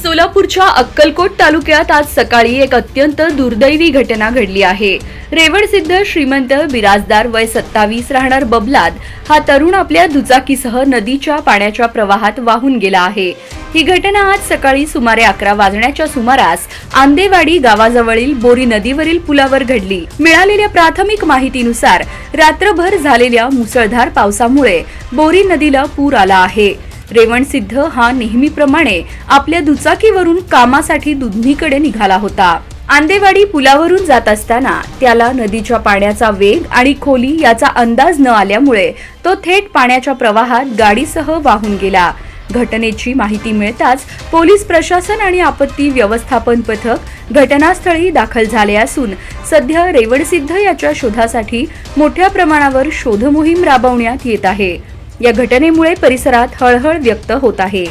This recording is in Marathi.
सोलापूरच्या अक्कलकोट तालुक्यात आज सकाळी एक अत्यंत दुर्दैवी घटना घडली आहे। रेवणसिद्ध श्रीमंत बिराजदार वय 27 राहणार बबलाद हा तरुण आपल्या दुचाकीसह नदीच्या पाण्याच्या प्रवाहात वाहून गेला आहे। ही घटना आज सकाळी सुमारे 11 वाजण्याच्या सुमारास आंदेवाडी गावाजवळील बोरी नदीवरील पुलावर घडली। मिळालेल्या प्राथमिक माहितीनुसार रात्रभर झालेल्या मुसळधार पावसामुळे बोरी नदीला पूर आला आहे। रेवणसिद्ध हा नेहमीप्रमाणे आपल्या दुचाकीवरून कामासाठी दुधनीकडे निघाला होता। आंदेवाडी पुलावरून जात असताना त्याला नदीच्या पाण्याचा वेग आणि खोली याचा अंदाज न आल्यामुळे तो थेट पाण्याच्या प्रवाहात गाडीसह वाहून गेला। घटनेची माहिती मिळताच पोलीस प्रशासन आणि आपत्ती व्यवस्थापन पथक घटनास्थळी दाखल झाले असून सध्या रेवणसिद्ध याच्या शोधासाठी मोठ्या प्रमाणावर शोध मोहीम राबवण्यात येत आहे। या घटनेमुळे परिसरात हळहळ व्यक्त होत आहे।